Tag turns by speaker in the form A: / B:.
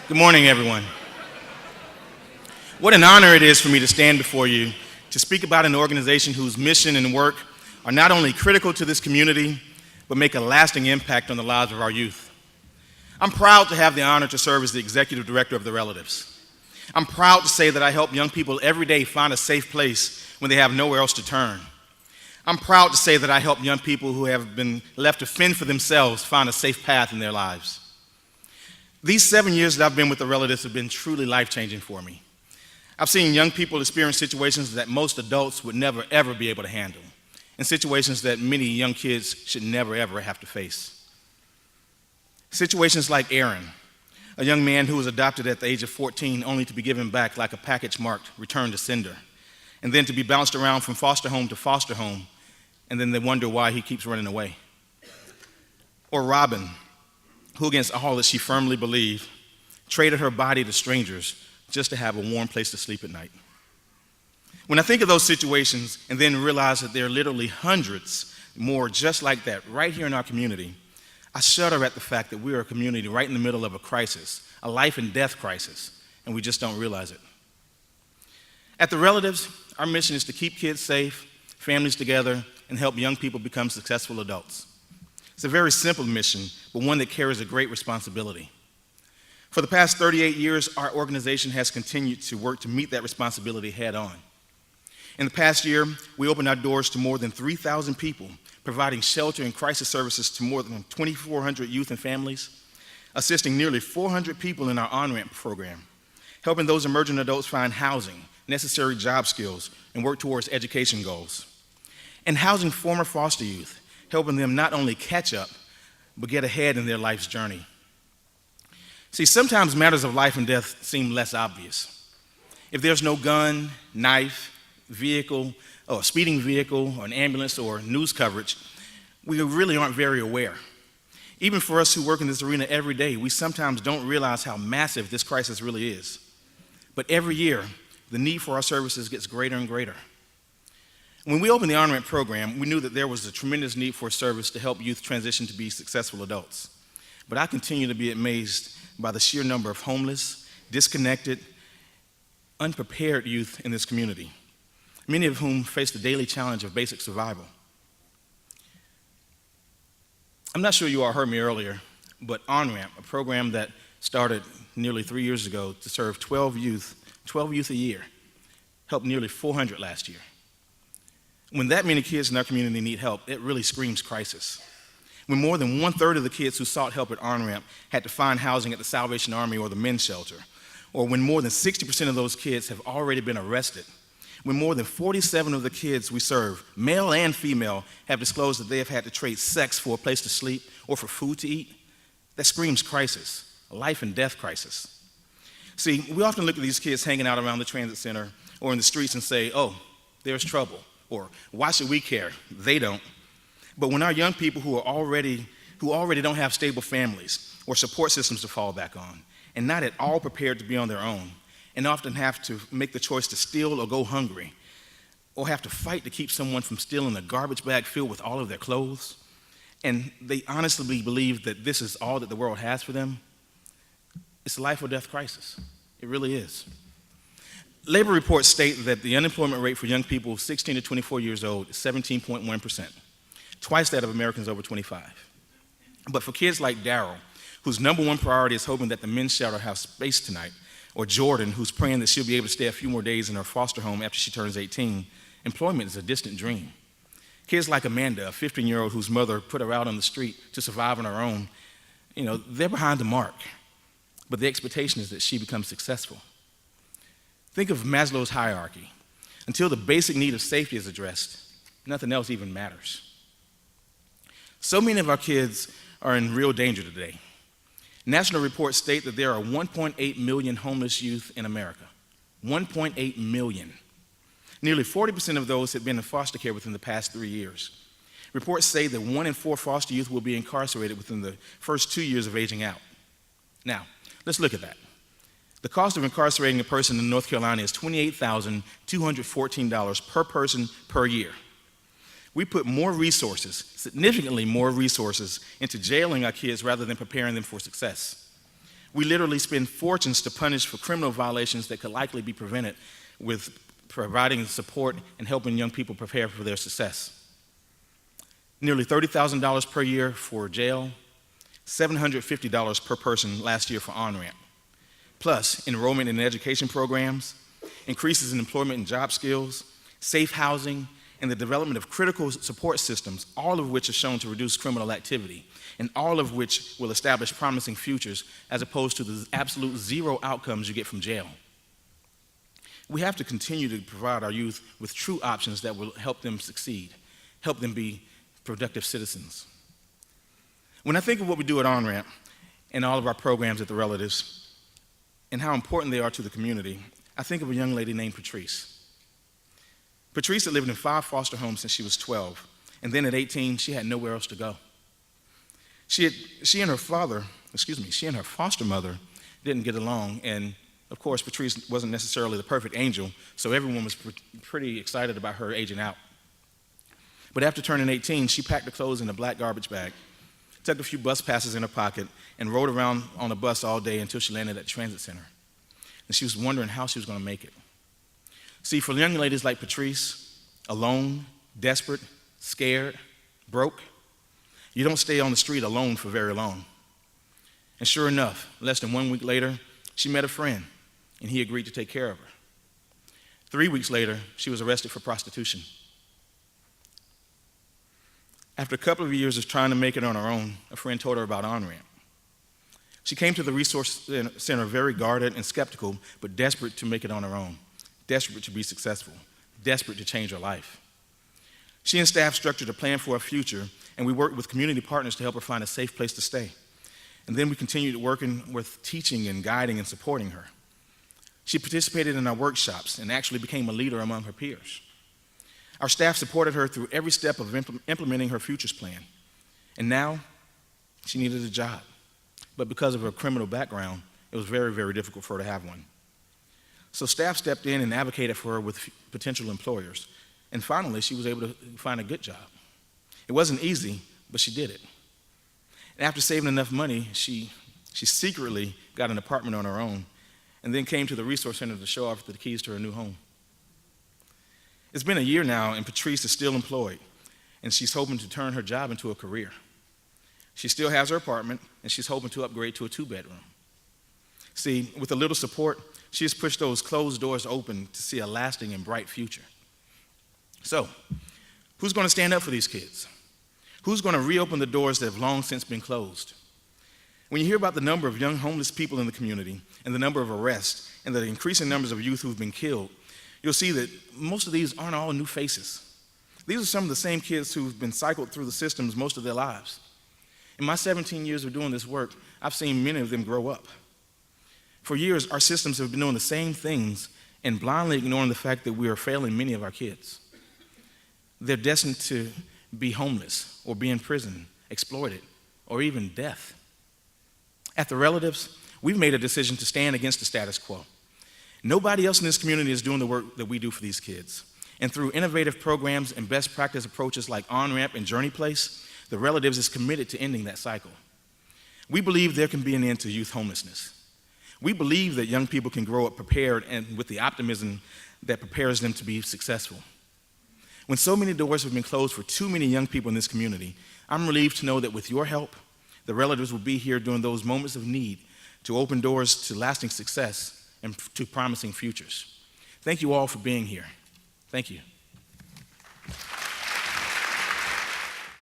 A: Good morning, everyone. What an honor it is for me to stand before you to speak about an organization whose mission and work are not only critical to this community, but make a lasting impact on the lives of our youth. I'm proud to have the honor to serve as the executive director of the Relatives. I'm proud to say that I help young people every day find a safe place when they have nowhere else to turn. I'm proud to say that I help young people who have been left to fend for themselves find a safe path in their lives. These 7 years that I've been with the Relatives have been truly life-changing for me. I've seen young people experience situations that most adults would never, ever be able to handle, and situations that many young kids should never, ever have to face. Situations like Aaron, a young man who was adopted at the age of 14 only to be given back like a package marked "Return to Sender," and then to be bounced around from foster home to foster home, and then they wonder why he keeps running away. Or Robin, who against all that she firmly believed, traded her body to strangers just to have a warm place to sleep at night. When I think of those situations and then realize that there are literally hundreds more just like that right here in our community, I shudder at the fact that we are a community right in the middle of a crisis, a life and death crisis, and we just don't realize it. At the Relatives, our mission is to keep kids safe, families together, and help young people become successful adults. It's a very simple mission, but one that carries a great responsibility. For the past 38 years, our organization has continued to work to meet that responsibility head on. In the past year, we opened our doors to more than 3,000 people, providing shelter and crisis services to more than 2,400 youth and families, assisting nearly 400 people in our on-ramp program, helping those emerging adults find housing, necessary job skills, and work towards education goals, and housing former foster youth, helping them not only catch up, but get ahead in their life's journey. See, sometimes matters of life and death seem less obvious. If there's no gun, knife, vehicle, or speeding vehicle, or an ambulance, or news coverage, we really aren't very aware. Even for us who work in this arena every day, we sometimes don't realize how massive this crisis really is. But every year, the need for our services gets greater and greater. When we opened the on-ramp program, we knew that there was a tremendous need for a service to help youth transition to be successful adults. But I continue to be amazed by the sheer number of homeless, disconnected, unprepared youth in this community, many of whom face the daily challenge of basic survival. I'm not sure you all heard me earlier, but on-ramp, a program that started nearly 3 years ago to serve 12 youth a year, helped nearly 400 last year. When that many kids in our community need help, it really screams crisis. When more than 1/3 of the kids who sought help at on-ramp had to find housing at the Salvation Army or the men's shelter, or when more than 60% of those kids have already been arrested, when more than 47 of the kids we serve, male and female, have disclosed that they have had to trade sex for a place to sleep or for food to eat, that screams crisis, a life and death crisis. See, we often look at these kids hanging out around the transit center or in the streets and say, oh, there's trouble. Or why should we care? They don't. But when our young people who already don't have stable families or support systems to fall back on, and not at all prepared to be on their own, and often have to make the choice to steal or go hungry, or have to fight to keep someone from stealing a garbage bag filled with all of their clothes, and they honestly believe that this is all that the world has for them, it's a life or death crisis. It really is. Labor reports state that the unemployment rate for young people 16 to 24 years old is 17.1%, twice that of Americans over 25. But for kids like Daryl, whose number one priority is hoping that the men's shelter has space tonight, or Jordan, who's praying that she'll be able to stay a few more days in her foster home after she turns 18, employment is a distant dream. Kids like Amanda, a 15-year-old whose mother put her out on the street to survive on her own, they're behind the mark, but the expectation is that she becomes successful. Think of Maslow's hierarchy. Until the basic need of safety is addressed, nothing else even matters. So many of our kids are in real danger today. National reports state that there are 1.8 million homeless youth in America. 1.8 million. Nearly 40% of those have been in foster care within the past 3 years. Reports say that 1 in 4 foster youth will be incarcerated within the first 2 years of aging out. Now, let's look at that. The cost of incarcerating a person in North Carolina is $28,214 per person per year. We put more resources, significantly more resources, into jailing our kids rather than preparing them for success. We literally spend fortunes to punish for criminal violations that could likely be prevented with providing support and helping young people prepare for their success. Nearly $30,000 per year for jail, $750 per person last year for on-ramp, plus enrollment in education programs, increases in employment and job skills, safe housing, and the development of critical support systems, all of which are shown to reduce criminal activity, and all of which will establish promising futures as opposed to the absolute zero outcomes you get from jail. We have to continue to provide our youth with true options that will help them succeed, help them be productive citizens. When I think of what we do at On-Ramp and all of our programs at the Relatives and how important they are to the community, I think of a young lady named Patrice. Patrice had lived in 5 foster homes since she was 12, and then at 18, she had nowhere else to go. She and her foster mother didn't get along, and of course, Patrice wasn't necessarily the perfect angel, so everyone was pretty excited about her aging out. But after turning 18, she packed her clothes in a black garbage bag, tucked a few bus passes in her pocket, and rode around on a bus all day until she landed at the transit center. And she was wondering how she was going to make it. See, for young ladies like Patrice, alone, desperate, scared, broke, you don't stay on the street alone for very long. And sure enough, less than 1 week later, she met a friend, and he agreed to take care of her. 3 weeks later, she was arrested for prostitution. After a couple of years of trying to make it on her own, a friend told her about On-Ramp. She came to the resource center very guarded and skeptical, but desperate to make it on her own, desperate to be successful, desperate to change her life. She and staff structured a plan for her future, and we worked with community partners to help her find a safe place to stay. And then we continued working with teaching and guiding and supporting her. She participated in our workshops and actually became a leader among her peers. Our staff supported her through every step of implementing her futures plan. And now, she needed a job. But because of her criminal background, it was very, very difficult for her to have one. So staff stepped in and advocated for her with potential employers. And finally, she was able to find a good job. It wasn't easy, but she did it. And after saving enough money, she secretly got an apartment on her own and then came to the resource center to show off the keys to her new home. It's been a year now, and Patrice is still employed, and she's hoping to turn her job into a career. She still has her apartment, and she's hoping to upgrade to a 2-bedroom. See, with a little support, she has pushed those closed doors open to see a lasting and bright future. So, who's going to stand up for these kids? Who's going to reopen the doors that have long since been closed? When you hear about the number of young homeless people in the community and the number of arrests and the increasing numbers of youth who've been killed, you'll see that most of these aren't all new faces. These are some of the same kids who've been cycled through the systems most of their lives. In my 17 years of doing this work, I've seen many of them grow up. For years, our systems have been doing the same things and blindly ignoring the fact that we are failing many of our kids. They're destined to be homeless or be in prison, exploited, or even death. At the Relatives, we've made a decision to stand against the status quo. Nobody else in this community is doing the work that we do for these kids. And through innovative programs and best practice approaches like On-Ramp and Journey Place, the Relatives is committed to ending that cycle. We believe there can be an end to youth homelessness. We believe that young people can grow up prepared and with the optimism that prepares them to be successful. When so many doors have been closed for too many young people in this community, I'm relieved to know that with your help, the Relatives will be here during those moments of need to open doors to lasting success and to promising futures. Thank you all for being here. Thank you.